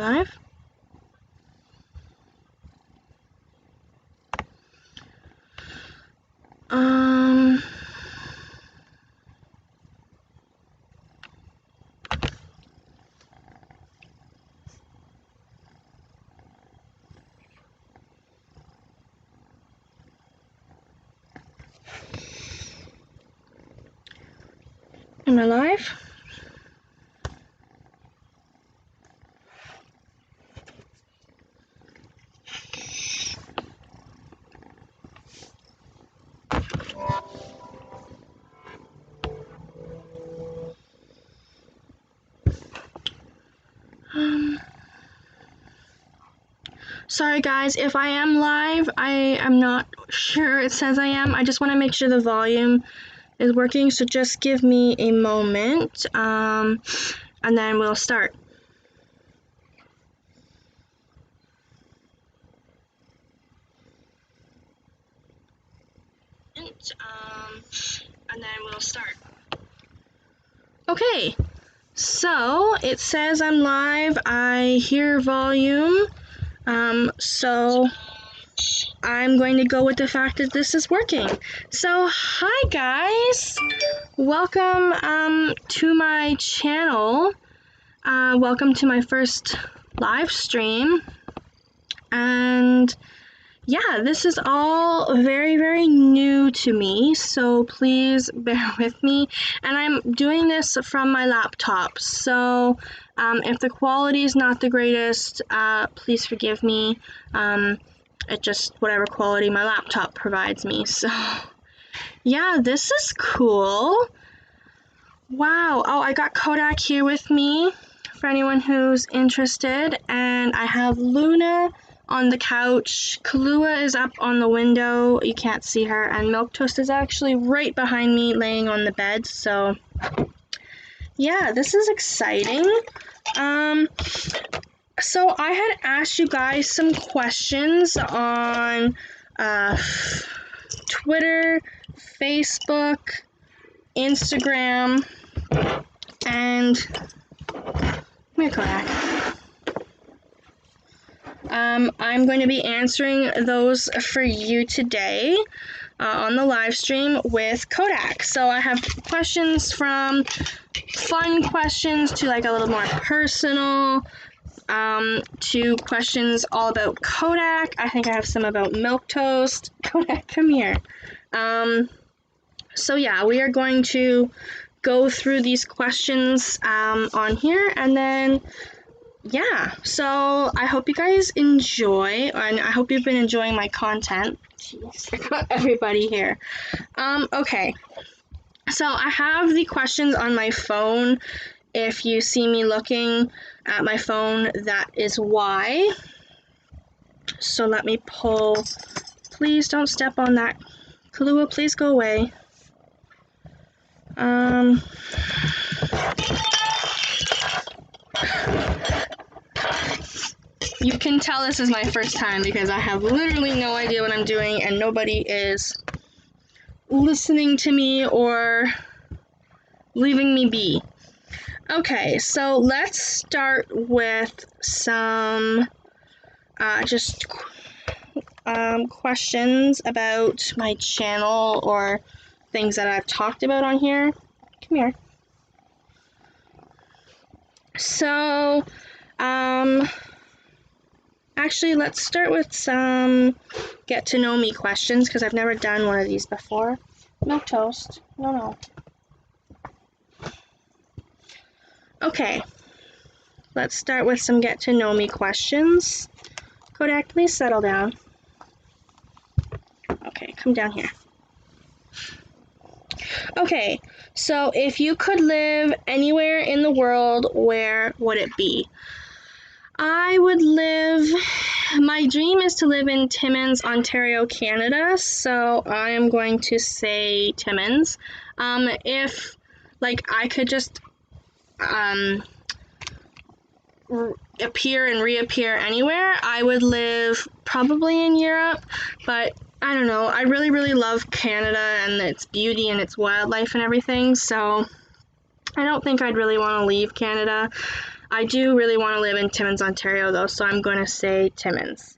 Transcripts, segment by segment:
live? Am I live? Sorry guys, if I am live, I am not sure it says I am. I just want to make sure the volume is working, so just give me a moment, and then we'll start. And then we'll start. Okay, so it says I'm live. I hear volume. So I'm going to go with the fact that this is working. So hi guys, welcome to my channel. Welcome to my first live stream. And yeah, this is all very, very new to me, so please bear with me. And I'm doing this from my laptop, so if the quality is not the greatest, please forgive me. It just whatever quality my laptop provides me. So yeah, this is cool. Wow. Oh, I got Kodak here with me for anyone who's interested, and I have Luna on the couch. Kahlua is up on the window. You can't see her, and Milktoast is actually right behind me laying on the bed. So yeah, this is exciting. So I had asked you guys some questions on Twitter, Facebook, Instagram, and come here, Kodak. I'm going to be answering those for you today on the live stream with Kodak. So I have questions from fun questions to like a little more personal, to questions all about Kodak. I think I have some about Milktoast. Kodak, come here. So yeah, we are going to go through these questions on here, and then yeah, so I hope you guys enjoy, and I hope you've been enjoying my content. Jeez, I got everybody here. Okay, so I have the questions on my phone. If you see me looking at my phone, that is why. So let me pull. Please don't step on that. Kahlua, please go away. You can tell this is my first time because I have literally no idea what I'm doing and nobody is listening to me or leaving me be. Okay, so let's start with some questions about my channel or things that I've talked about on here. Come here. So, actually, let's start with some get to know me questions because I've never done one of these before. Milktoast. No. Okay. Let's start with some get to know me questions. Kodak, please settle down. Okay, come down here. Okay, so if you could live anywhere in the world, where would it be? I would live, my dream is to live in Timmins, Ontario, Canada, so I am going to say Timmins. If, like, I could just, appear and reappear anywhere, I would live probably in Europe, but I don't know, I really, really love Canada and its beauty and its wildlife and everything, so I don't think I'd really want to leave Canada. I do really want to live in Timmins, Ontario, though, so I'm going to say Timmins.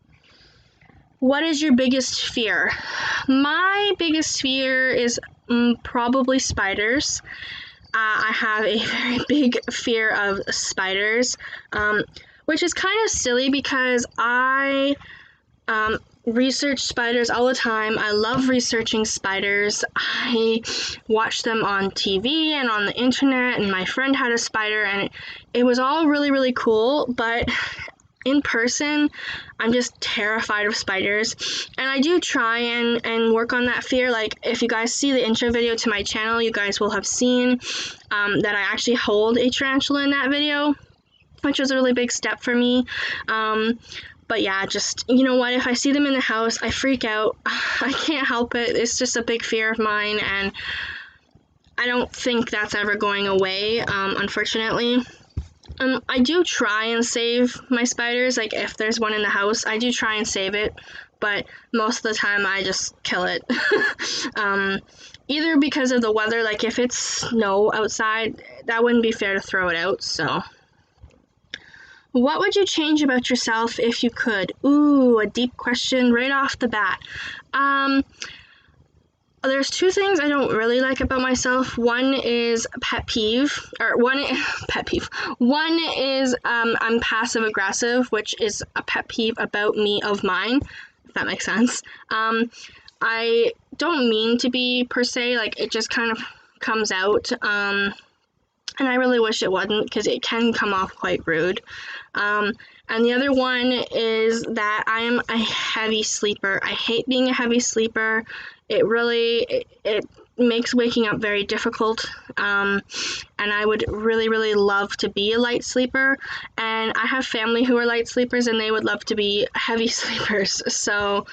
What is your biggest fear? My biggest fear is probably spiders. I have a very big fear of spiders, which is kind of silly because I research spiders all the time. I love researching spiders. I watch them on TV and on the internet, and my friend had a spider, and it was all really, really cool, but in person, I'm just terrified of spiders, and I do try and work on that fear. Like, if you guys see the intro video to my channel, you guys will have seen that I actually hold a tarantula in that video, which was a really big step for me. But yeah, just, you know what, if I see them in the house, I freak out. I can't help it. It's just a big fear of mine, and I don't think that's ever going away, unfortunately. I do try and save my spiders. Like, if there's one in the house, I do try and save it, but most of the time I just kill it. Either because of the weather, like if it's snow outside, that wouldn't be fair to throw it out, so. What would you change about yourself if you could? Ooh, a deep question right off the bat. There's two things I don't really like about myself. One is pet peeve, pet peeve. One is I'm passive aggressive, which is a pet peeve about me of mine, if that makes sense. I don't mean to be per se, like it just kind of comes out. And I really wish it wasn't, because it can come off quite rude. And the other one is that I am a heavy sleeper. I hate being a heavy sleeper. It makes waking up very difficult. And I would really, really love to be a light sleeper. And I have family who are light sleepers, and they would love to be heavy sleepers. So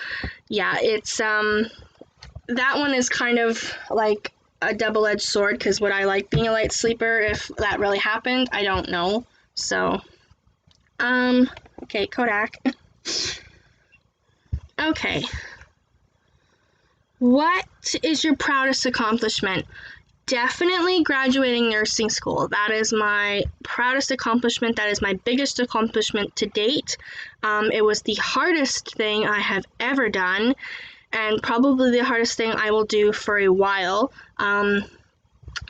yeah, it's that one is kind of like a double-edged sword, because would I like being a light sleeper if that really happened? I don't know. So, okay, Kodak. Okay. What is your proudest accomplishment? Definitely graduating nursing school. That is my proudest accomplishment. That is my biggest accomplishment to date. It was the hardest thing I have ever done, and probably the hardest thing I will do for a while.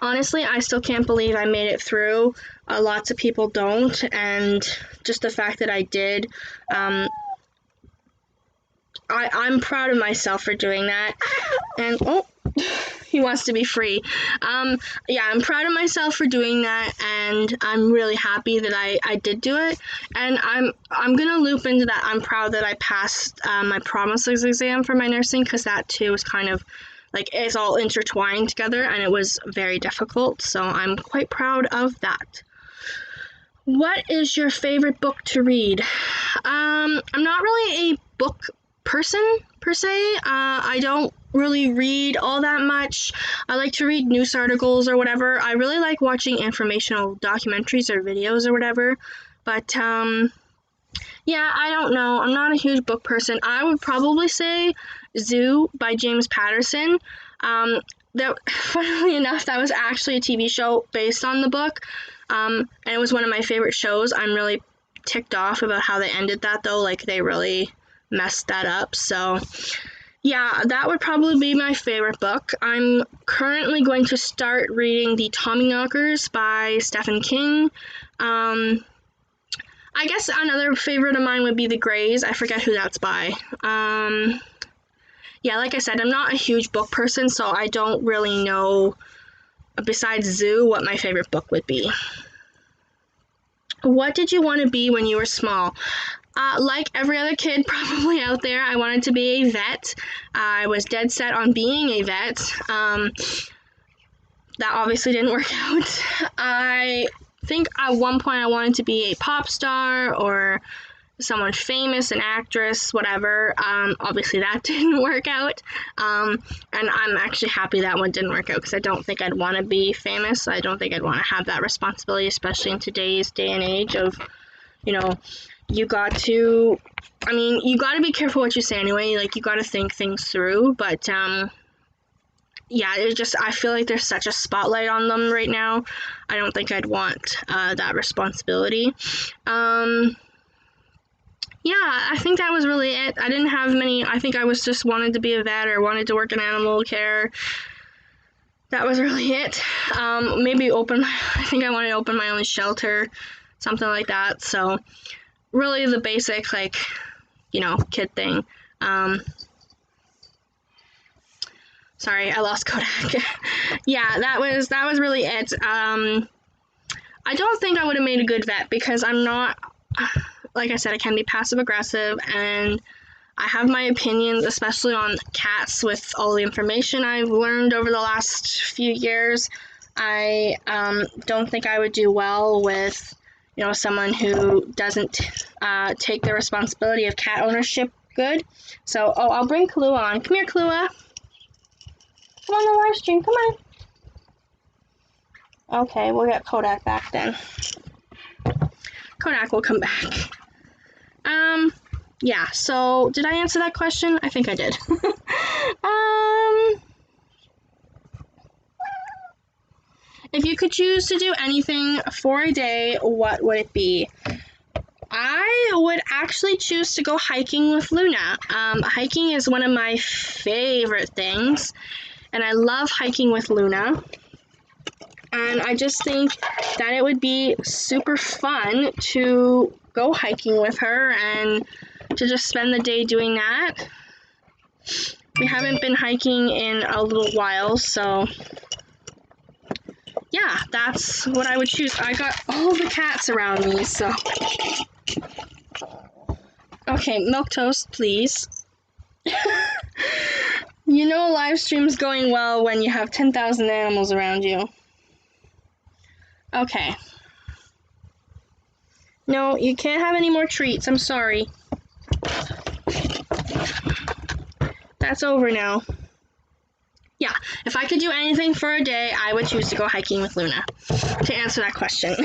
Honestly, I still can't believe I made it through. Lots of people don't, and just the fact that I did, I'm proud of myself for doing that. And, oh, he wants to be free. Yeah, I'm proud of myself for doing that, and I'm really happy that I did do it. And I'm gonna loop into that. I'm proud that I passed my promises exam for my nursing, because that too was kind of like, it's all intertwined together, and it was very difficult, so I'm quite proud of that. What is your favorite book to read? I'm not really a book person, per se. I don't really read all that much. I like to read news articles or whatever. I really like watching informational documentaries or videos or whatever, but, yeah, I don't know. I'm not a huge book person. I would probably say Zoo by James Patterson. That, funnily enough, that was actually a TV show based on the book, and it was one of my favorite shows. I'm really ticked off about how they ended that, though. Like, they really messed that up. So, yeah, that would probably be my favorite book. I'm currently going to start reading The Tommyknockers by Stephen King. I guess another favorite of mine would be The Greys. I forget who that's by. Yeah, like I said, I'm not a huge book person, so I don't really know, besides Zoo, what my favorite book would be. What did you want to be when you were small? Like every other kid probably out there, I wanted to be a vet. I was dead set on being a vet. That obviously didn't work out. I think at one point I wanted to be a pop star or someone famous, an actress, whatever. Obviously that didn't work out. And I'm actually happy that one didn't work out, because I don't think I'd want to be famous. I don't think I'd want to have that responsibility, especially in today's day and age of, you know, you got to be careful what you say anyway. Like, you got to think things through, but, yeah, I feel like there's such a spotlight on them right now. I don't think I'd want that responsibility. Yeah, I think that was really it. I didn't have many. I think I was just wanted to be a vet or wanted to work in animal care. That was really it. Maybe I think I wanted to open my own shelter, something like that. So really the basic, like, kid thing. Sorry, I lost Kodak. Yeah, that was really it. I don't think I would have made a good vet because I'm not, like I said, I can be passive aggressive and I have my opinions, especially on cats with all the information I've learned over the last few years. I don't think I would do well with, someone who doesn't take the responsibility of cat ownership good. So, I'll bring Kalua on. Come here, Kalua. Come on the live stream, come on. Okay, we'll get Kodak back then. Kodak will come back. Yeah, so did I answer that question? I think I did. If you could choose to do anything for a day, what would it be? I would actually choose to go hiking with Luna. Hiking is one of my favorite things, and I love hiking with Luna. And I just think that it would be super fun to go hiking with her and to just spend the day doing that. We haven't been hiking in a little while, so yeah, that's what I would choose. I got all the cats around me, so. Okay, milk toast, please. A live stream's going well when you have 10,000 animals around you. Okay. No, you can't have any more treats. I'm sorry. That's over now. Yeah, if I could do anything for a day, I would choose to go hiking with Luna. To answer that question.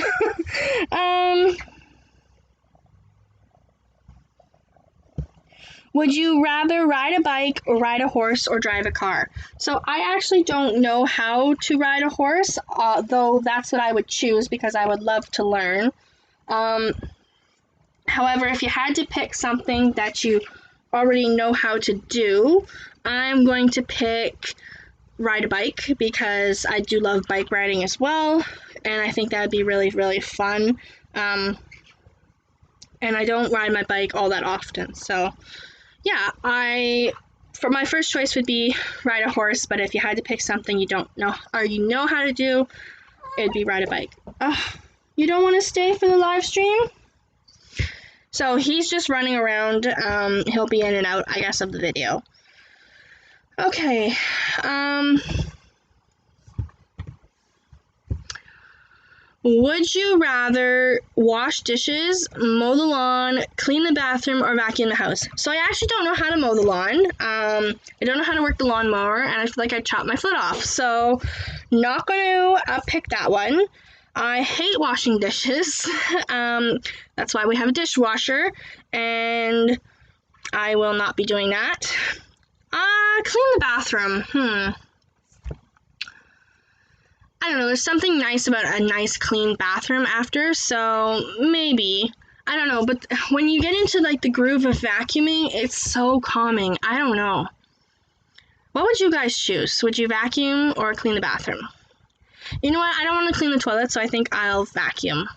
Would you rather ride a bike or ride a horse or drive a car? So I actually don't know how to ride a horse, though that's what I would choose because I would love to learn. However, if you had to pick something that you already know how to do, I'm going to pick ride a bike because I do love bike riding as well, and I think that would be really, really fun. And I don't ride my bike all that often, so yeah, for my first choice would be ride a horse, but if you had to pick something you don't know or you know how to do, it'd be ride a bike. You don't want to stay for the live stream? So he's just running around. He'll be in and out, I guess, of the video. Okay. Would you rather wash dishes, mow the lawn, clean the bathroom, or vacuum the house? So I actually don't know how to mow the lawn. I don't know how to work the lawnmower, and I feel like I chopped my foot off. So not going to pick that one. I hate washing dishes. That's why we have a dishwasher, and I will not be doing that. Clean the bathroom. I don't know, there's something nice about a nice clean bathroom after, so maybe. I don't know, but when you get into like the groove of vacuuming, it's so calming. I don't know. What would you guys choose? Would you vacuum or clean the bathroom? You know what? I don't want to clean the toilet, so I think I'll vacuum.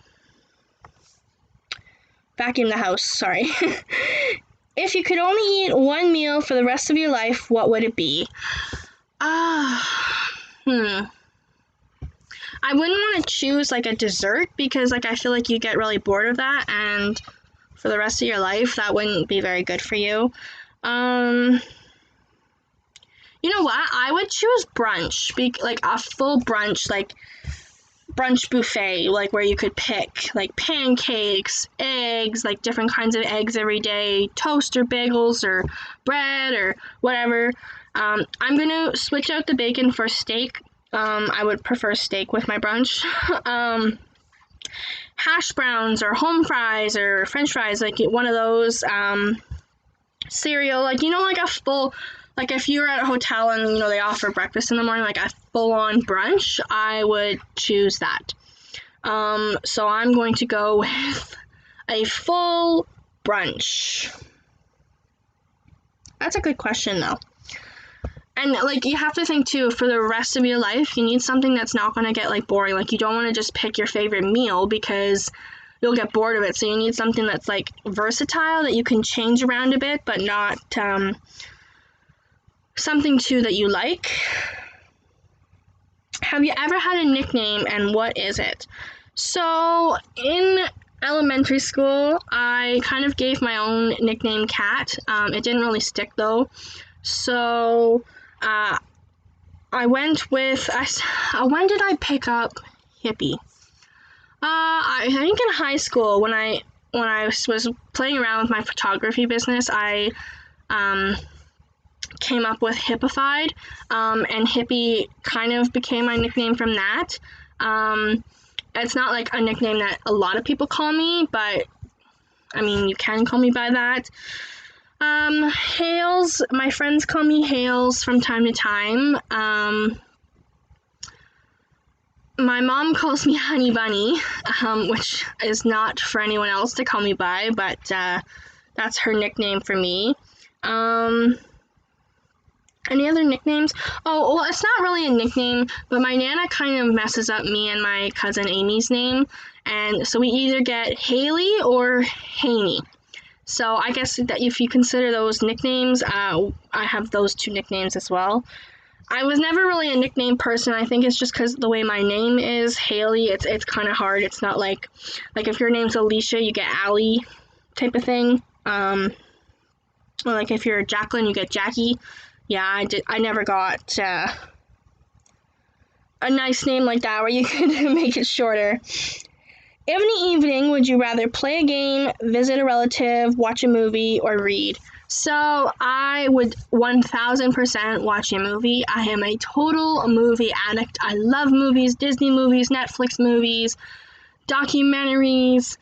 Vacuum the house, sorry. If you could only eat one meal for the rest of your life, what would it be? I wouldn't want to choose like a dessert because like I feel like you get really bored of that, and for the rest of your life that wouldn't be very good for you. You know what? I would choose brunch, like a full brunch, like brunch buffet, like where you could pick like pancakes, eggs, like different kinds of eggs every day, toast or bagels or bread or whatever. I'm gonna switch out the bacon for steak. I would prefer steak with my brunch. Hash browns or home fries or french fries, like one of those. Cereal, like, like a full like if you're at a hotel and, you know, they offer breakfast in the morning, like a full-on brunch, I would choose that. So I'm going to go with a full brunch. That's a good question, though. And, like, you have to think, too, for the rest of your life, you need something that's not going to get, like, boring. Like, you don't want to just pick your favorite meal because you'll get bored of it. So you need something that's, like, versatile, that you can change around a bit, but not something, too, that you like. Have you ever had a nickname, and what is it? So, in elementary school, I kind of gave my own nickname Cat. It didn't really stick, though. So, I went with, when did I pick up hippie? I think in high school, when I was playing around with my photography business, I came up with hippified, and hippie kind of became my nickname from that. It's not like a nickname that a lot of people call me, but I mean, you can call me by that. Hales, my friends call me Hales from time to time. My mom calls me Honey Bunny, which is not for anyone else to call me by, but that's her nickname for me. Any other nicknames? Oh, well, it's not really a nickname, but my Nana kind of messes up me and my cousin Amy's name, and so we either get Hayley or Haney. So I guess that if you consider those nicknames, I have those two nicknames as well. I was never really a nickname person. I think it's just because the way my name is, Hayley, it's kind of hard. It's not like if your name's Alicia, you get Allie type of thing. Or like if you're Jacqueline, you get Jackie. Yeah, I never got a nice name like that where you could make it shorter. In the evening, would you rather play a game, visit a relative, watch a movie, or read? So I would 1000% watch a movie. I am a total movie addict. I love movies, Disney movies, Netflix movies, documentaries,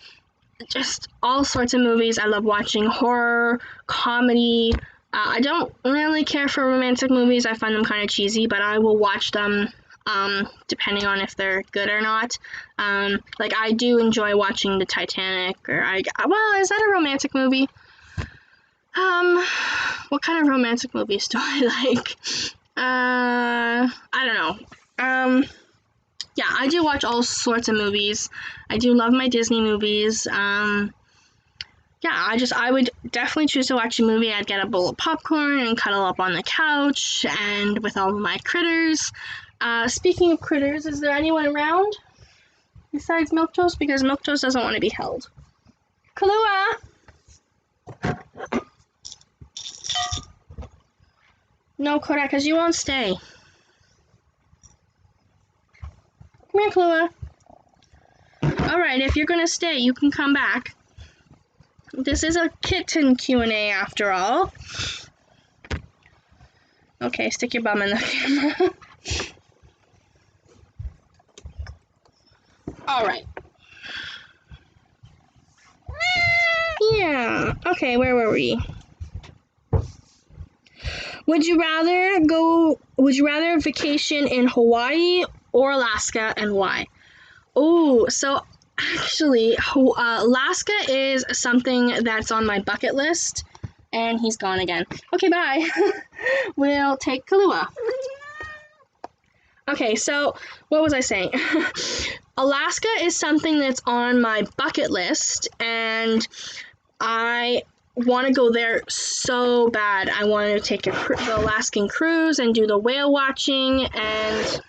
just all sorts of movies. I love watching horror, comedy. I don't really care for romantic movies. I find them kind of cheesy, but I will watch them depending on if they're good or not. Like, I do enjoy watching the Titanic, well, is that a romantic movie? What kind of romantic movies do I like? I don't know. Yeah, I do watch all sorts of movies. I do love my Disney movies. Yeah, I would definitely choose to watch a movie. I'd get a bowl of popcorn and cuddle up on the couch and with all of my critters. Speaking of critters, is there anyone around besides Milquetoast? Because Milquetoast doesn't want to be held. Kahlua! No, Kodak, because you won't stay. Come here, Kahlua. Alright, if you're going to stay, you can come back. This is a kitten Q&A after all. Okay, stick your bum in the camera. Alright. Yeah. Okay, where were we? Would you rather vacation in Hawaii or Alaska, and why? Oh, so actually, Alaska is something that's on my bucket list, and he's gone again. Okay, bye. We'll take Kahlua. Okay, so what was I saying? Alaska is something that's on my bucket list, and I want to go there so bad. I want to take the Alaskan cruise and do the whale watching and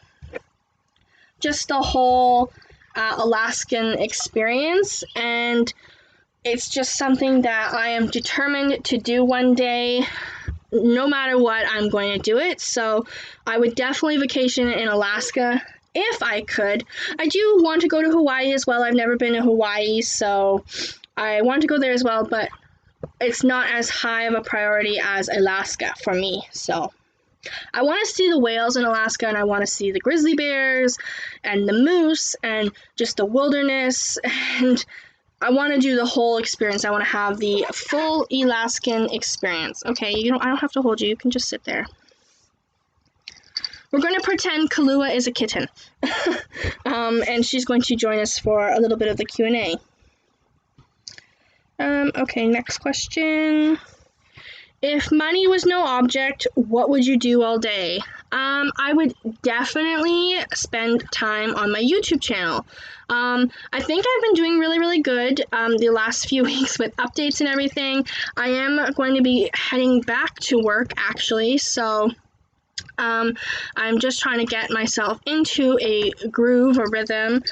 just the whole Alaskan experience, and it's just something that I am determined to do one day. No matter what, I'm going to do it. So I would definitely vacation in Alaska if I could. I do want to go to Hawaii as well. I've never been to Hawaii, so I want to go there as well, but it's not as high of a priority as Alaska for me. So I want to see the whales in Alaska, and I want to see the grizzly bears and the moose and just the wilderness and I want to do the whole experience. I want to have the full Elaskin experience. Okay, I don't have to hold you. You can just sit there. We're going to pretend Kahlua is a kitten. And she's going to join us for a little bit of the Q&A. Okay, next question. If money was no object, what would you do all day? I would definitely spend time on my YouTube channel. I think I've been doing really, really good the last few weeks with updates and everything. I am going to be heading back to work, actually, so I'm just trying to get myself into a groove, a rhythm,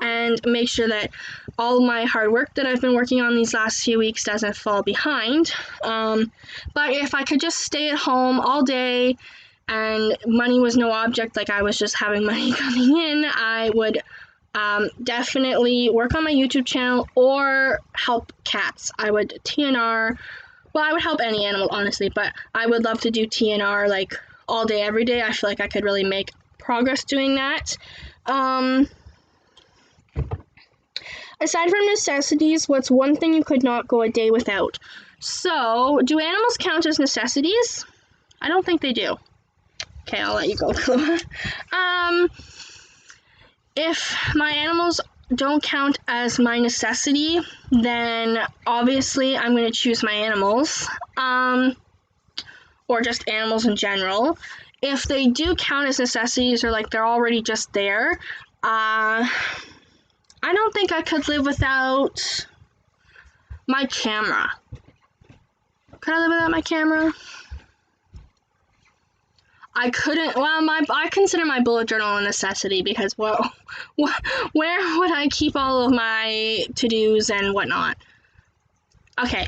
and make sure that all my hard work that I've been working on these last few weeks doesn't fall behind. But if I could just stay at home all day and money was no object, like I was just having money coming in, I would definitely work on my YouTube channel or help cats. I would TNR. Well, I would help any animal, honestly, but I would love to do TNR like all day, every day. I feel like I could really make progress doing that. Aside from necessities, what's one thing you could not go a day without? So, do animals count as necessities? I don't think they do. Okay, I'll let you go, Chloe. If my animals don't count as my necessity, then obviously I'm going to choose my animals, or just animals in general. If they do count as necessities, or like they're already just there, I don't think I could live without my camera. Could I live without my camera? I couldn't. Well, I consider my bullet journal a necessity because, well, where would I keep all of my to-dos and whatnot? Okay,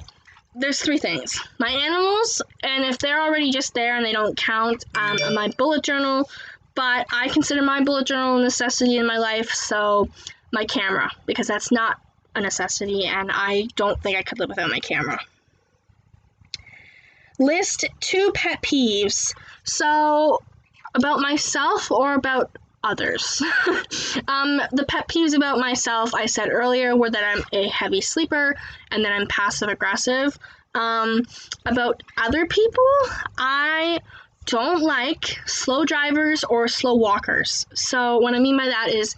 there's three things. My animals, and if they're already just there and they don't count, my bullet journal, but I consider my bullet journal a necessity in my life, so my camera, because that's not a necessity, and I don't think I could live without my camera. List 2 pet peeves. So, about myself or about others? The pet peeves about myself, I said earlier, were that I'm a heavy sleeper and that I'm passive aggressive. About other people, I don't like slow drivers or slow walkers. So, what I mean by that is,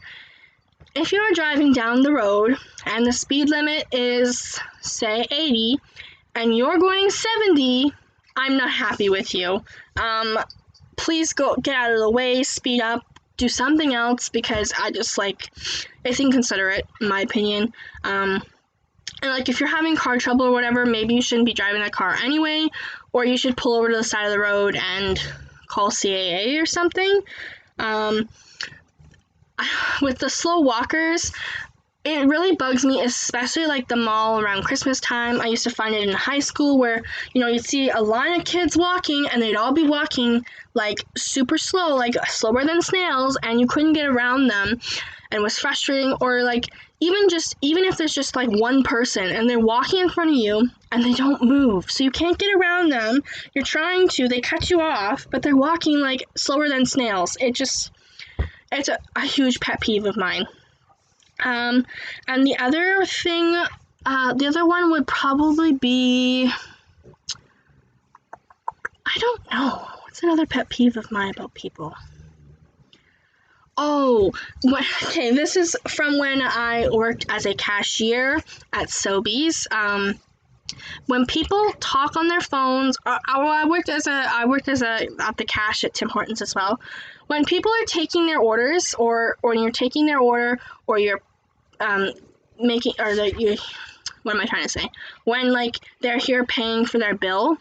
if you're driving down the road and the speed limit is, say, 80, and you're going 70, I'm not happy with you. Please get out of the way, speed up, do something else, because it's inconsiderate, in my opinion. And like, if you're having car trouble or whatever, maybe you shouldn't be driving that car anyway, or you should pull over to the side of the road and call CAA or something. With the slow walkers, it really bugs me, especially like the mall around Christmas time. I used to find it in high school where, you'd see a line of kids walking and they'd all be walking like super slow, like slower than snails, and you couldn't get around them, and it was frustrating. Or like, even if there's just like one person and they're walking in front of you and they don't move, so you can't get around them. You're trying to, they cut you off, but they're walking like slower than snails. It's a huge pet peeve of mine. And the other thing, the other one would probably be, I don't know, what's another pet peeve of mine about people? Oh, okay, this is from when I worked as a cashier at Sobeys. When people talk on their phones, I worked at the cash at Tim Hortons as well. When people are taking their orders, or when you're taking their order, or you're what am I trying to say? When like they're here paying for their bill,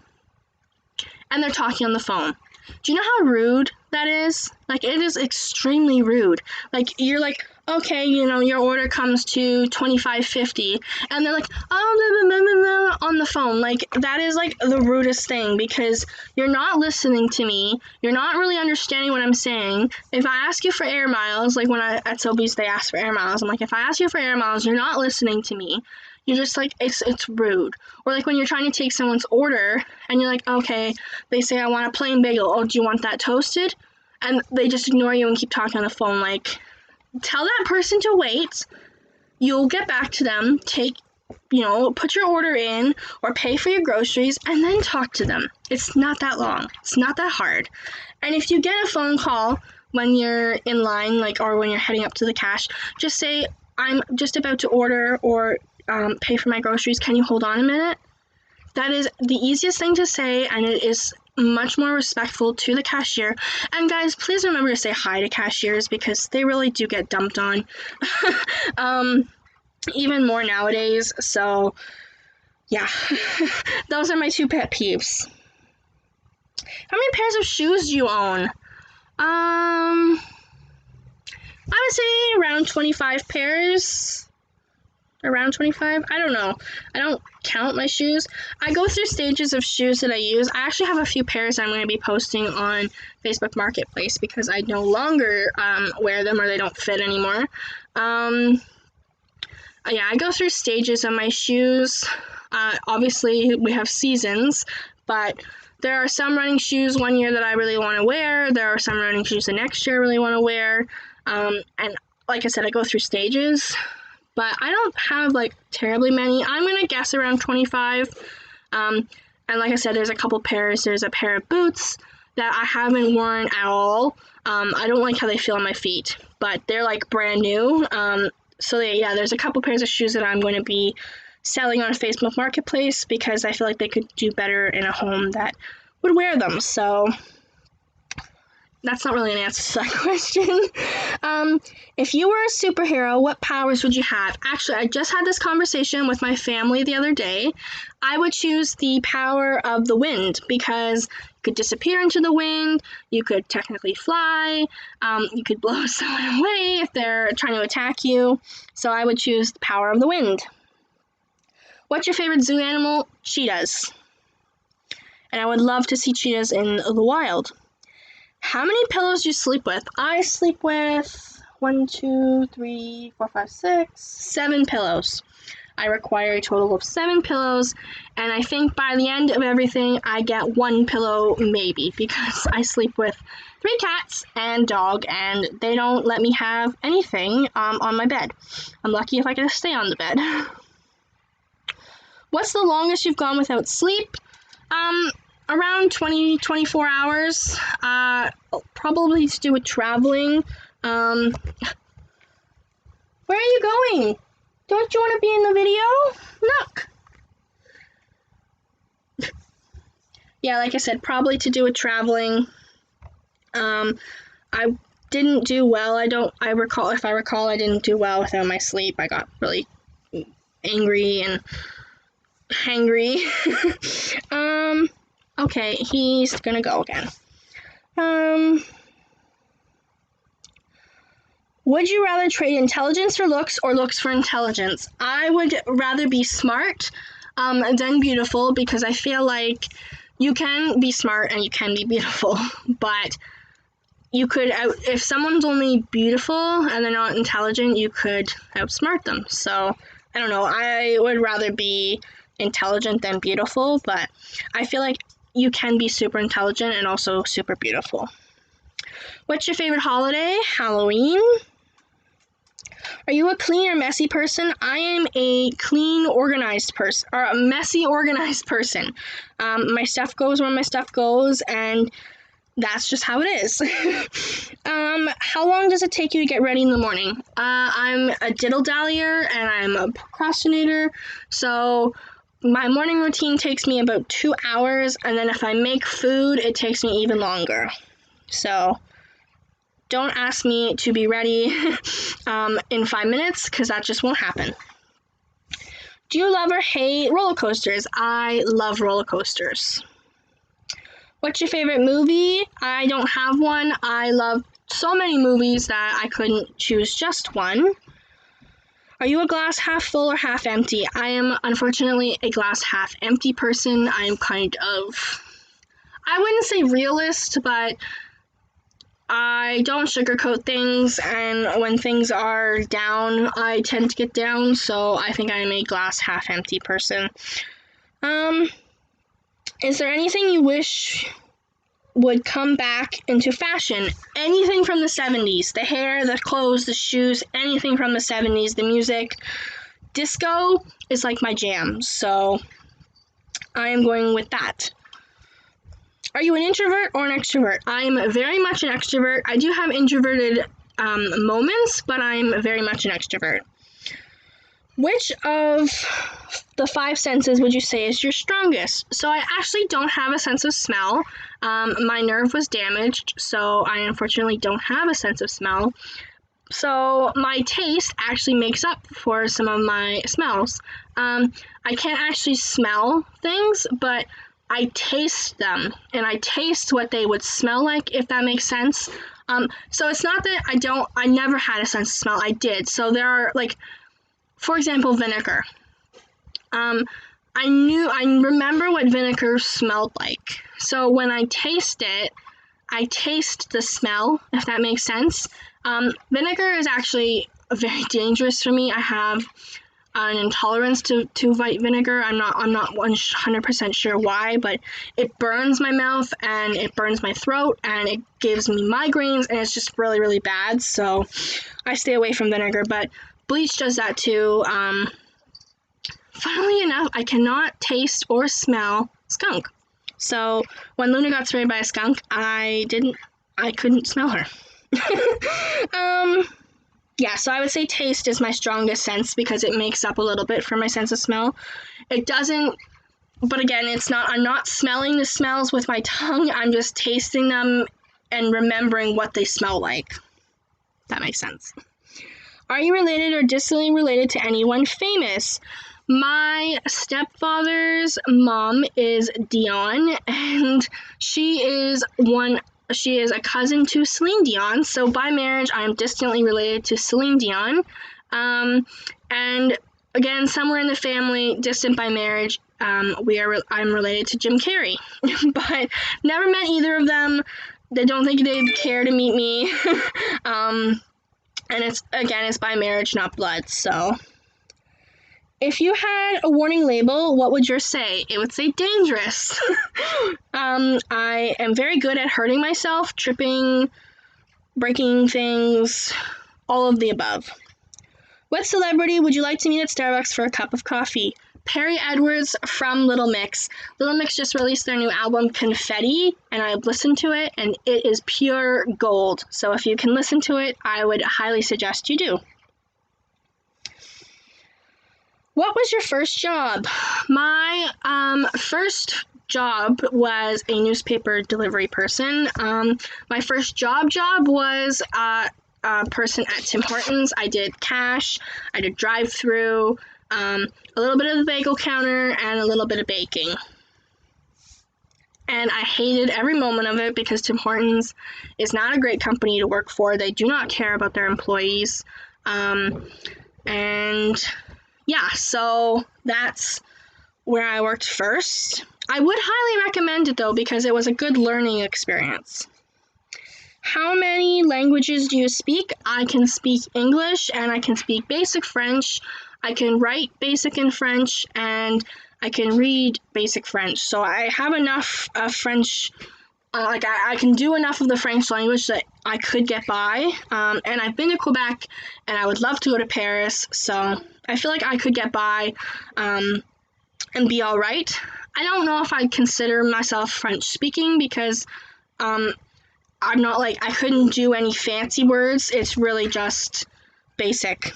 and they're talking on the phone. Do you know how rude that is? Like, it is extremely rude. Like, you're like, okay, your order comes to $25.50, and they're like, oh, blah, blah, blah, blah, on the phone. Like, that is like the rudest thing, because you're not listening to me. You're not really understanding what I'm saying. If I ask you for air miles, like when at Sobeys they ask for air miles, I'm like, if I ask you for air miles, you're not listening to me. You're just like, it's rude. Or like when you're trying to take someone's order and you're like, okay, they say, I want a plain bagel. Oh, do you want that toasted? And they just ignore you and keep talking on the phone. Like, tell that person to wait. you'll get back to them, put your order in or pay for your groceries, and then talk to them. It's not that long. It's not that hard. And if you get a phone call when you're in line, or when you're heading up to the cash, just say, I'm just about to order or pay for my groceries. Can you hold on a minute? That is the easiest thing to say, and it is much more respectful to the cashier. And guys, please remember to say hi to cashiers because they really do get dumped on. Even more nowadays. So, yeah. Those are my 2 pet peeves. How many pairs of shoes do you own? I would say around 25 pairs. Around 25? I don't know. I don't count my shoes. I go through stages of shoes that I use. I actually have a few pairs I'm going to be posting on Facebook Marketplace because I no longer wear them or they don't fit anymore. Yeah, I go through stages of my shoes. Obviously, we have seasons, but there are some running shoes one year that I really want to wear. There are some running shoes the next year I really want to wear. And like I said, I go through stages, but I don't have terribly many. I'm going to guess around 25. And like I said, there's a couple pairs. There's a pair of boots that I haven't worn at all. I don't like how they feel on my feet, but they're brand new. So yeah, there's a couple pairs of shoes that I'm going to be selling on Facebook Marketplace because I feel like they could do better in a home that would wear them. So that's not really an answer to that question. If you were a superhero, what powers would you have? Actually, I just had this conversation with my family the other day. I would choose the power of the wind because you could disappear into the wind, you could technically fly, you could blow someone away if they're trying to attack you. So I would choose the power of the wind. What's your favorite zoo animal? Cheetahs. And I would love to see cheetahs in the wild. How many pillows do you sleep with? I sleep with 1, 2, 3, 4, 5, 6, 7 pillows. I require a total of 7 pillows, and I think by the end of everything, I get 1 pillow maybe, because I sleep with 3 cats and dog, and they don't let me have anything on my bed. I'm lucky if I get to stay on the bed. What's the longest you've gone without sleep? Around 24 hours, probably to do with traveling. Where are you going? Don't you want to be in the video? Look. Yeah, like I said, probably to do with traveling. I didn't do well. If I recall, I didn't do well without my sleep. I got really angry and hangry. Okay, he's gonna go again. Would you rather trade intelligence for looks or looks for intelligence? I would rather be smart than beautiful because I feel like you can be smart and you can be beautiful, but you could, if someone's only beautiful and they're not intelligent, you could outsmart them. So, I don't know, I would rather be intelligent than beautiful, but I feel like you can be super intelligent and also super beautiful. What's your favorite holiday? Halloween. Are you a clean or messy person? I am a clean, organized person, or a messy, organized person. My stuff goes where my stuff goes, and that's just how it is. How long does it take you to get ready in the morning? I'm a diddle-dallyer, and I'm a procrastinator, so my morning routine takes me about 2 hours, and then if I make food, it takes me even longer. So don't ask me to be ready in 5 minutes, because that just won't happen. Do you love or hate roller coasters? I love roller coasters. What's your favorite movie? I don't have one. I love so many movies that I couldn't choose just one. Are you a glass half full or half empty? I am, unfortunately, a glass half empty person. I'm kind of, I wouldn't say realist, but I don't sugarcoat things, and when things are down, I tend to get down, so I think I'm a glass half empty person. Is there anything you wish would come back into fashion. Anything from the 70s, the hair, the clothes, the shoes, anything from the 70s, the music. Disco is like my jam, so I am going with that. Are you an introvert or an extrovert? I'm very much an extrovert. I do have introverted moments, but I'm very much an extrovert. Which of the 5 senses would you say is your strongest? So I actually don't have a sense of smell. My nerve was damaged, so I unfortunately don't have a sense of smell. So my taste actually makes up for some of my smells. I can't actually smell things, but I taste them, and I taste what they would smell like, if that makes sense. So it's not that I never had a sense of smell. I did. So there are, like, for example, vinegar. I remember what vinegar smelled like. So when I taste it, I taste the smell, if that makes sense. Vinegar is actually very dangerous for me. I have an intolerance to white vinegar. I'm not 100% sure why, but it burns my mouth and it burns my throat and it gives me migraines, and it's just really, really bad. So I stay away from vinegar, but bleach does that too. Funnily enough, I cannot taste or smell skunk. So when Luna got sprayed by a skunk, I couldn't smell her. Yeah, so I would say taste is my strongest sense because it makes up a little bit for my sense of smell. It doesn't, but again, I'm not smelling the smells with my tongue. I'm just tasting them and remembering what they smell like. That makes sense. Are you related or distantly related to anyone famous? My stepfather's mom is Dion, and she is a cousin to Celine Dion, so by marriage, I am distantly related to Celine Dion. And again, somewhere in the family, distant by marriage, I'm related to Jim Carrey, but never met either of them. I don't think they'd care to meet me. And it's by marriage, not blood, so. If you had a warning label, what would yours say? It would say dangerous. I am very good at hurting myself, tripping, breaking things, all of the above. What celebrity would you like to meet at Starbucks for a cup of coffee? Perry Edwards from Little Mix. Little Mix just released their new album, Confetti, and I listened to it, and it is pure gold. So if you can listen to it, I would highly suggest you do. What was your first job? My first job was a newspaper delivery person. My first job was a person at Tim Hortons. I did cash, I did drive-through, a little bit of the bagel counter, and a little bit of baking. And I hated every moment of it because Tim Hortons is not a great company to work for. They do not care about their employees. And yeah, so that's where I worked first. I would highly recommend it, though, because it was a good learning experience. How many languages do you speak? I can speak English, and I can speak basic French. I can write basic in French, and I can read basic French. So I have enough French, I can do enough of the French language that I could get by. And I've been to Quebec, and I would love to go to Paris, so I feel like I could get by and be all right. I don't know if I'd consider myself French speaking because I'm not I couldn't do any fancy words. It's really just basic.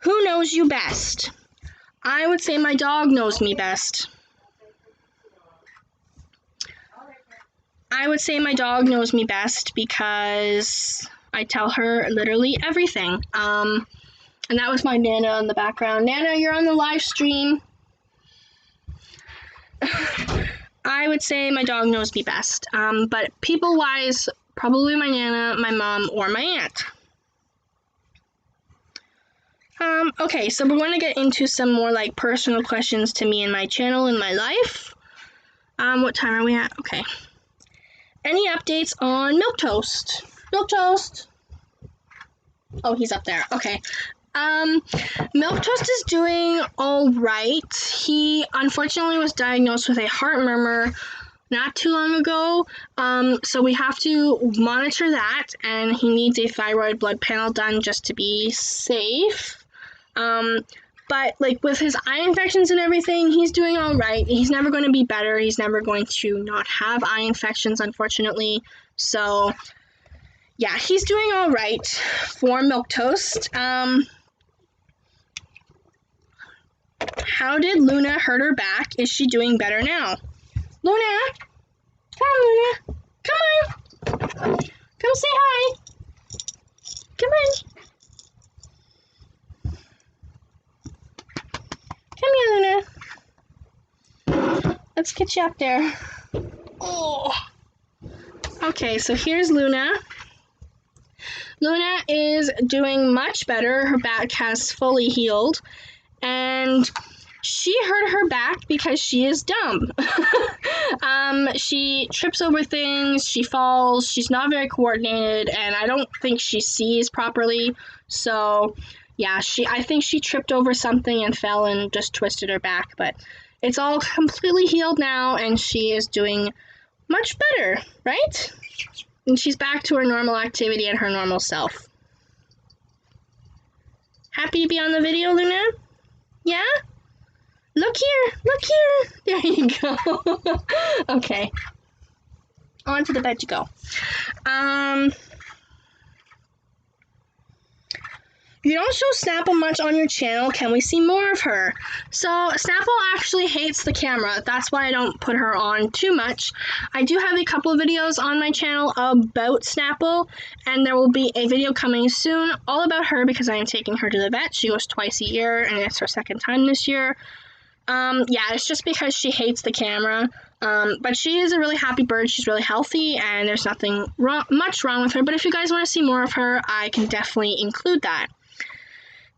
Who knows you best? I would say my dog knows me best. I would say my dog knows me best because I tell her literally everything. And that was my Nana in the background. Nana, you're on the live stream. I would say my dog knows me best. But people-wise, probably my Nana, my mom, or my aunt. Okay, so we're going to get into some more personal questions to me and my channel and my life. What time are we at? Okay. Any updates on Milk Toast? Milk Toast! Oh, he's up there. Okay. Milk Toast is doing all right. He unfortunately was diagnosed with a heart murmur not too long ago, so we have to monitor that, and he needs a thyroid blood panel done just to be safe. But like with his eye infections and everything, he's doing all right. He's never going to be better. He's never going to not have eye infections, unfortunately. So yeah, he's doing all right for Milquetoast. How did Luna hurt her back? Is she doing better now? Luna! Come, Luna! Come on! Come say hi! Come on! Come here, Luna. Let's get you up there. Oh! Okay, so here's Luna. Luna is doing much better. Her back has fully healed. And she hurt her back because she is dumb. She trips over things, she falls, she's not very coordinated, and I don't think she sees properly. So, yeah, I think she tripped over something and fell and just twisted her back, but it's all completely healed now, and she is doing much better, right? And she's back to her normal activity and her normal self. Happy to be on the video, Luna? Yeah? Look here! Look here! There you go. Okay. On to the bed you go. You don't show Snapple much on your channel. Can we see more of her? So, Snapple actually hates the camera. That's why I don't put her on too much. I do have a couple of videos on my channel about Snapple, and there will be a video coming soon all about her because I am taking her to the vet. She goes twice a year, and it's her second time this year. Yeah, it's just because she hates the camera. But she is a really happy bird. She's really healthy, and there's nothing much wrong with her. But if you guys want to see more of her, I can definitely include that.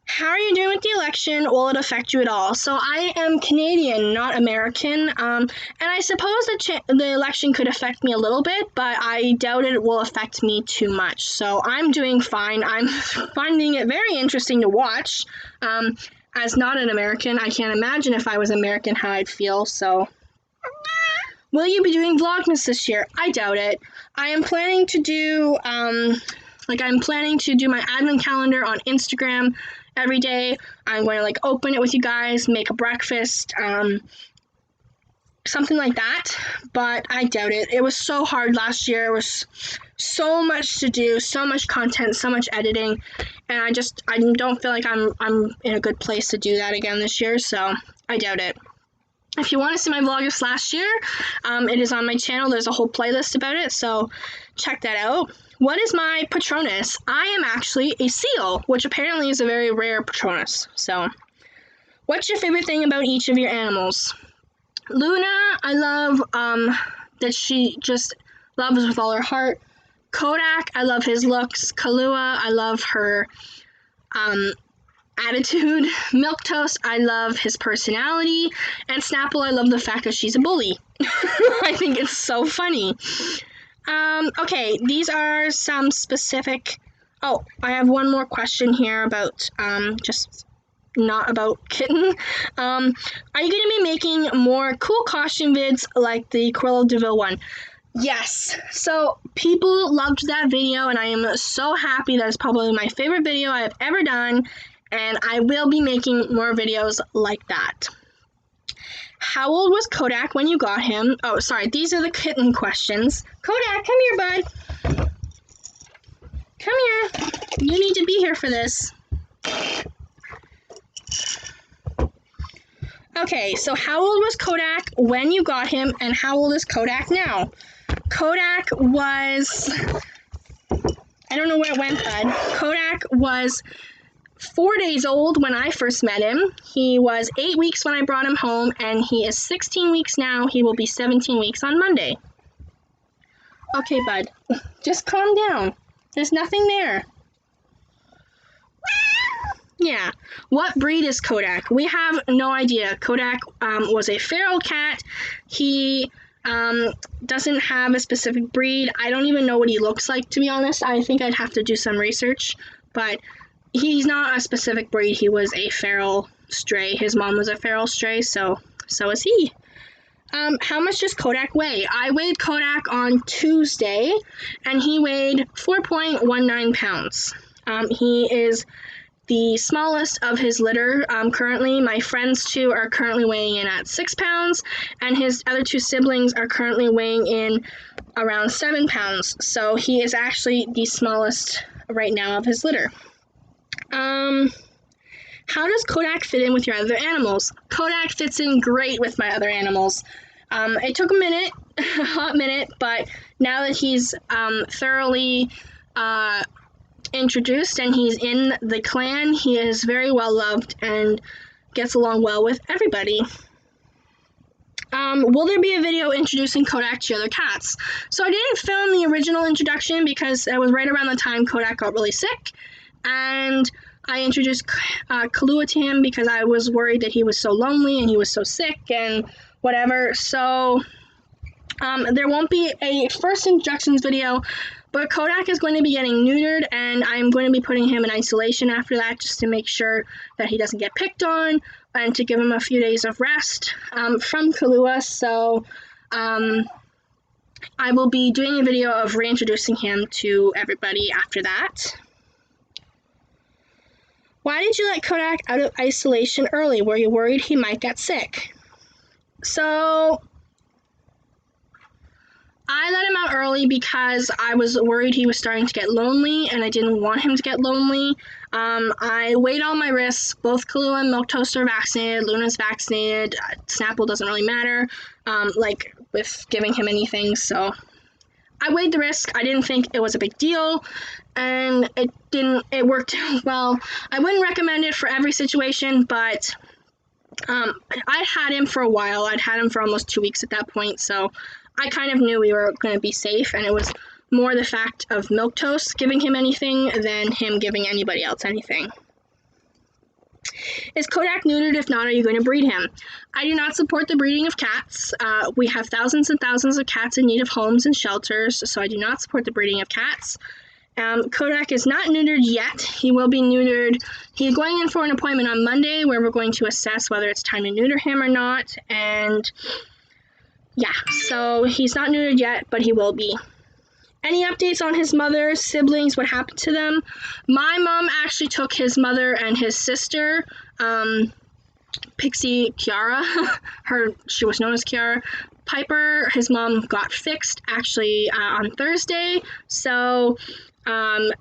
How are you doing with the election? Will it affect you at all? So I am Canadian, not American, and I suppose the election could affect me a little bit, but I doubt it will affect me too much. So I'm doing fine. I'm finding it very interesting to watch. As not an American, I can't imagine if I was American how I'd feel, so... Will you be doing Vlogmas this year? I doubt it. I am planning to do, I'm planning to do my advent calendar on Instagram every day. I'm going to, open it with you guys, make a breakfast, something like that, but I doubt it. It was so hard last year. It was so much to do, so much content, so much editing, and I don't feel like I'm in a good place to do that again this year, so I doubt it. If you want to see my Vlogmas last year, it is on my channel. There's a whole playlist about it, so check that out. What is my Patronus? I am actually a seal, which apparently is a very rare Patronus. So, what's your favorite thing about each of your animals? Luna, I love that she just loves with all her heart. Kodak, I love his looks. Kahlua, I love her attitude. Milquetoast, I love his personality. And Snapple, I love the fact that she's a bully. I think it's so funny. Okay, these are some specific... Oh, I have one more question here about, just not about Kitten. Are you going to be making more cool costume vids like the Cruella de Vil one? Yes. So, people loved that video, and I am so happy. That is probably my favorite video I have ever done, and I will be making more videos like that. How old was Kodak when you got him? Oh, sorry, these are the Kitten questions. Kodak, come here, bud. Come here. You need to be here for this. Okay, so how old was Kodak when you got him, and how old is Kodak now? Kodak was... I don't know where it went, bud. Kodak was 4 days old when I first met him. He was 8 weeks when I brought him home, and he is 16 weeks now. He will be 17 weeks on Monday. Okay, bud. Just calm down. There's nothing there. Yeah. What breed is Kodak? We have no idea. Kodak was a feral cat. He doesn't have a specific breed. I don't even know what he looks like, to be honest. I think I'd have to do some research, but he's not a specific breed. He was a feral stray. His mom was a feral stray, so is he. How much does Kodak weigh? I weighed Kodak on Tuesday, and he weighed 4.19 pounds. He is the smallest of his litter currently. My friends two are currently weighing in at 6 pounds, and his other two siblings are currently weighing in around 7 pounds. So he is actually the smallest right now of his litter. How does Kodak fit in with your other animals? Kodak fits in great with my other animals. It took a minute, a hot minute, but now that he's thoroughly introduced and he's in the clan, he is very well loved and gets along well with everybody. Will there be a video introducing Kodak to other cats? So I didn't film the original introduction because it was right around the time Kodak got really sick, and I introduced Kalua to him because I was worried that he was so lonely and he was so sick and whatever. So there won't be a first introductions video, but Kodak is going to be getting neutered, and I'm going to be putting him in isolation after that just to make sure that he doesn't get picked on and to give him a few days of rest from Kalua. So I will be doing a video of reintroducing him to everybody after that. Why did you let Kodak out of isolation early? Were you worried he might get sick? So I let him out early because I was worried he was starting to get lonely, and I didn't want him to get lonely. I weighed all my risks. Both Kalua and Milktoast are vaccinated. Luna's vaccinated. Snapple doesn't really matter, like with giving him anything. So I weighed the risk. I didn't think it was a big deal, and it worked well. I wouldn't recommend it for every situation, but I had him for a while. I'd had him for almost 2 weeks at that point, so I kind of knew we were going to be safe, and it was more the fact of Milktoast giving him anything than him giving anybody else anything. Is Kodak neutered? If not, are you going to breed him? I do not support the breeding of cats. We have thousands and thousands of cats in need of homes and shelters, so I do not support the breeding of cats. Kodak is not neutered yet. He will be neutered. He's going in for an appointment on Monday where we're going to assess whether it's time to neuter him or not. And yeah, so he's not neutered yet, but he will be. Any updates on his mother, siblings, what happened to them? My mom actually took his mother and his sister, Pixie Kiara, she was known as Kiara. Piper, his mom got fixed actually on Thursday, so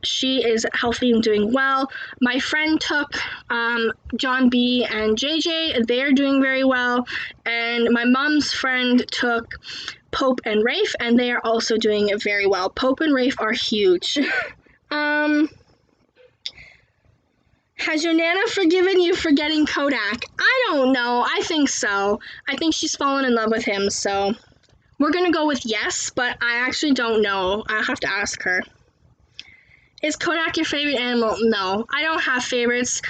she is healthy and doing well. My friend took John B and JJ. They're doing very well. And my mom's friend took Pope and Rafe, and they are also doing very well. Pope and Rafe are huge. Has your Nana forgiven you for getting Kodak? I don't know. I think so. I think she's fallen in love with him, so we're going to go with yes, but I actually don't know. I'll have to ask her. Is Kodak your favorite animal? No, I don't have favorites.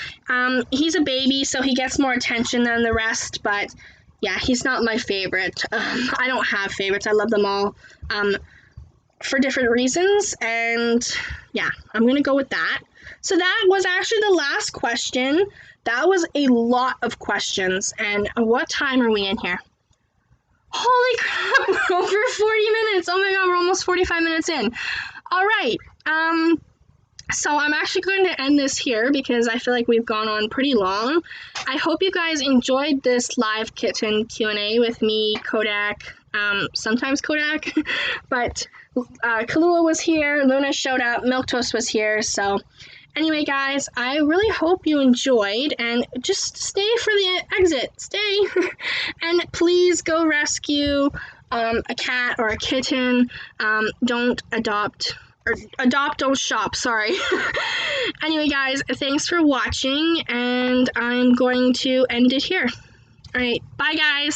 He's a baby, so he gets more attention than the rest, but yeah, he's not my favorite. I don't have favorites. I love them all for different reasons, and yeah, I'm going to go with that. So that was actually the last question. That was a lot of questions, and what time are we in here? Holy crap, we're over 40 minutes. Oh my god, we're almost 45 minutes in. All right, so I'm actually going to end this here because I feel like we've gone on pretty long. I hope you guys enjoyed this live kitten Q&A with me, Kodak, sometimes Kodak, but Kalua was here, Luna showed up, Milktoast was here, so anyway, guys, I really hope you enjoyed, and just stay for the exit. Stay. And please go rescue a cat or a kitten. Don't adopt, or adopt, don't shop, sorry. Anyway, guys, thanks for watching, and I'm going to end it here. All right, bye, guys.